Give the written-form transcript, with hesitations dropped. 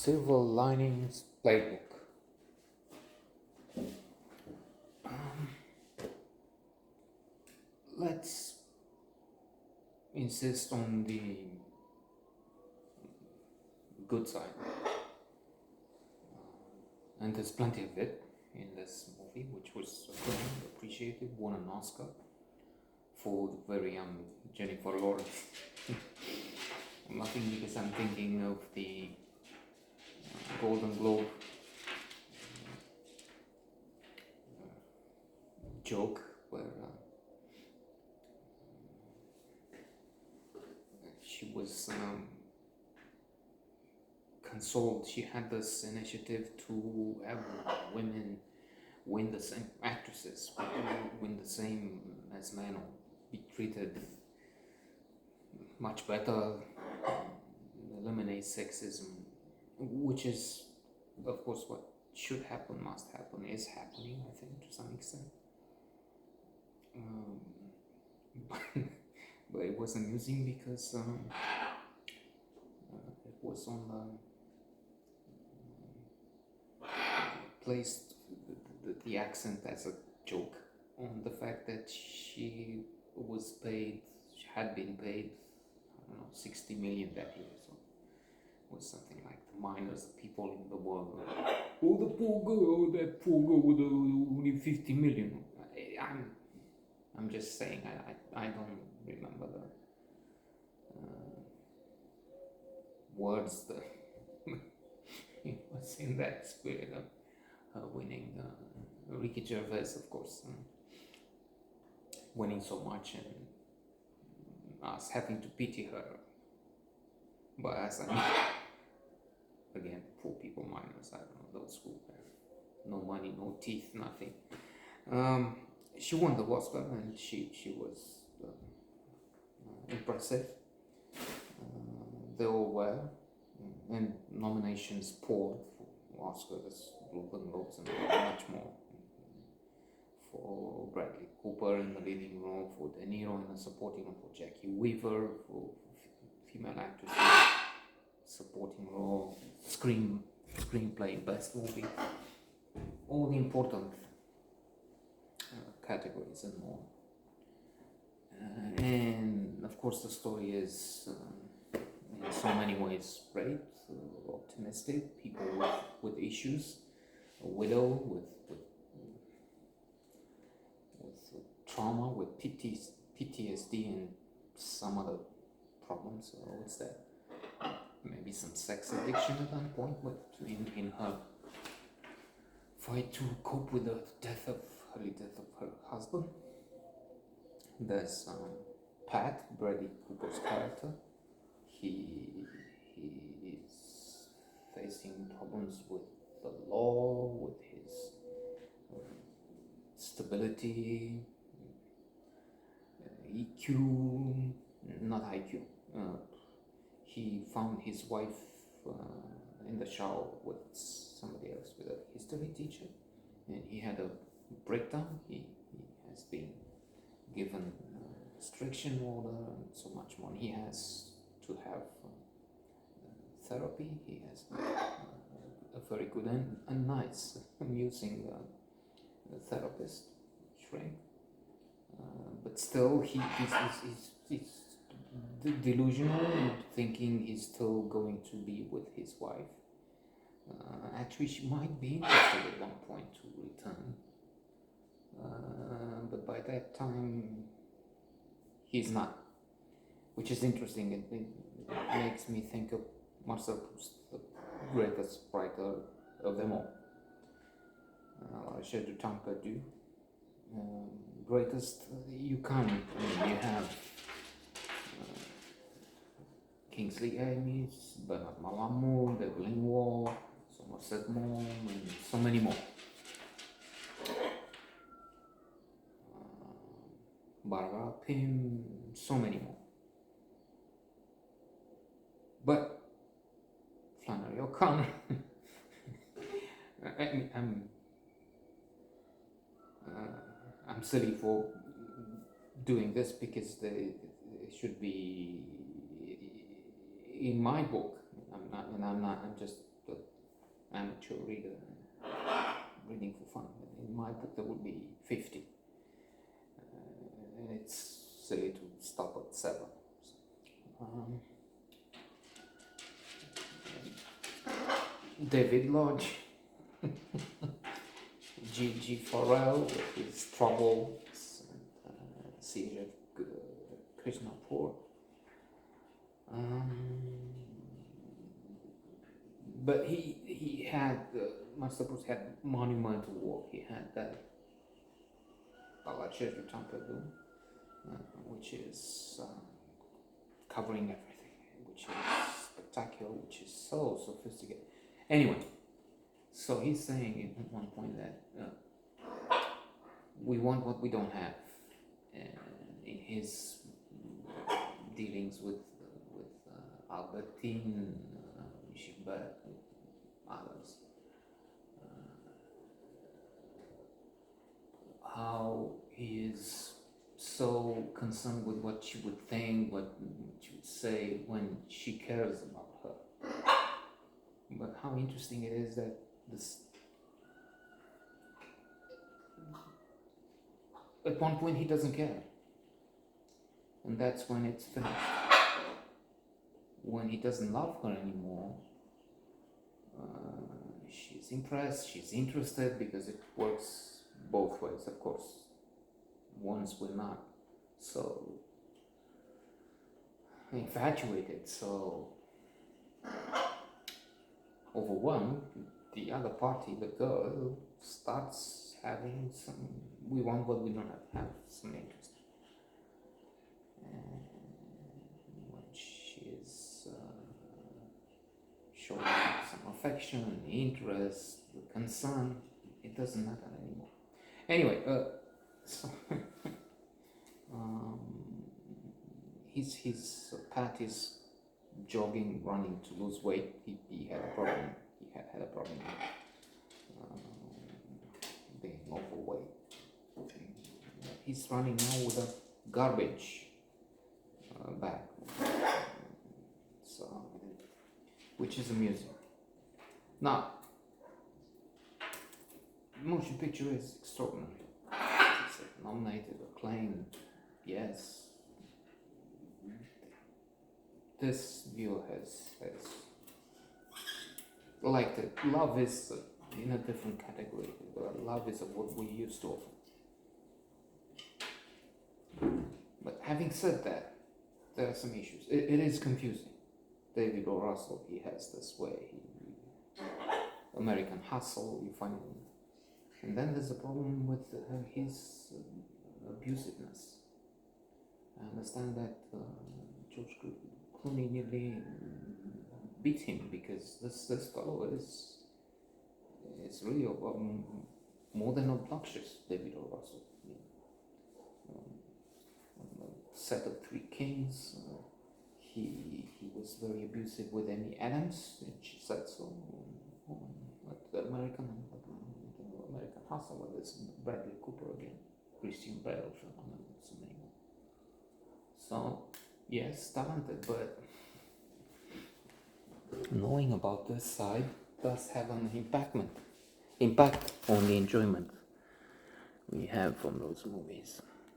Silver Linings Playbook. Let's insist on the good side. And there's plenty of it in this movie, which was appreciated, won an Oscar for the very young Jennifer Lawrence. I'm laughing because I'm thinking of the Golden Globe joke where she was consoled. She had this initiative to have women win the same, actresses win the same as men, or be treated much better, eliminate sexism, which is of course what should happen, must happen, is happening, I think, to some extent. But it was amusing because it was on placed the accent as a joke on the fact that she had been paid, I don't know, 60 million that year, so it was something like the miners, the people in the world, oh, the poor girl, that poor girl with only 50 million. I'm just saying, I don't remember the words that it was in that spirit of winning. Ricky Gervais, of course, winning so much and us having to pity her. But as I mean, again, poor people, miners, I don't know, those who have no money, no teeth, nothing. She won the Oscar and she was impressive. They all were, and nominations poured for Oscars, Golden Globes, and much more. For Bradley Cooper in the leading role, for De Niro in the supporting role, for Jackie Weaver, for female actress supporting role, screenplay, best movie, all the important categories and more. And of course the story is in so many ways great, optimistic, people with issues, a widow with trauma, with PTSD and some other problems. So what's that? Maybe some sex addiction at that point, but in her fight to cope with the death of her husband. There's Pat, Bradley Cooper's character. He is facing problems with the law, with his stability, EQ, not IQ. He found his wife in the shower with somebody else, with a history teacher, and he had a breakdown. He has been given restriction order and so much money. He has to have therapy. He has a very good and nice, amusing therapist, Shrink. But still, he's delusional, thinking he's still going to be with his wife. Actually, she might be interested at one point to return. But by that time, he's not. Which is interesting. It makes me think of Marcel Proust, the greatest writer of them all. La Recherche du Temps Perdu. Greatest, you can't. I mean, you have Kingsley Amis, Bernard Malamud, Evelyn Waugh, Somerset Maugham, and so many more. Barbara Pym, so many more. But Flannery O'Connor, I'm silly for doing this because they should be in my book. I'm just amateur reader reading for fun. In my book, there would be 50, and it's silly to stop at 7. Um, David Lodge, G. Farrell with his Troubles, C.J. Krishnapur. But he had, Master Bruce had monumental work. He had that Balachir Tampadu, which is covering everything, which is spectacular, which is so sophisticated. Anyway, so he's saying at one point that we want what we don't have. In his dealings with Albertine, Gilbert, and others, how he is so concerned with what she would think, what she would say when she cares about her. But how interesting it is that this, at one point he doesn't care, and that's when it's finished. When he doesn't love her anymore, she's impressed, she's interested, because it works both ways, of course. Once we're not so infatuated, so overwhelmed, the other party, the girl, starts having some, we want what we don't have some interest. And when she is showing some affection, interest, concern, it doesn't matter anymore. Anyway, so his Pat is jogging, running to lose weight. He had a problem. He had a problem with being overweight. He's running now with a garbage bag, so which is amusing. Now, the motion picture is extraordinary. It's nominated, acclaimed, yes. This viewer has liked it. Love is in a different category. Love is what we used to offer. But having said that, there are some issues. It is confusing. David O. Russell, he has this way. American Hustle, you find him. And then there's a problem with his abusiveness. I understand that George Clooney nearly beat him because this fellow is really more than obnoxious, David O. Russell. On the set of Three Kings, he was very abusive with Amy Adams, and she said so. At the American Hustle, where there's Bradley Cooper again, Christian Bale, so many more. So yes, talented, but knowing about this side does have an impact on the enjoyment we have from those movies.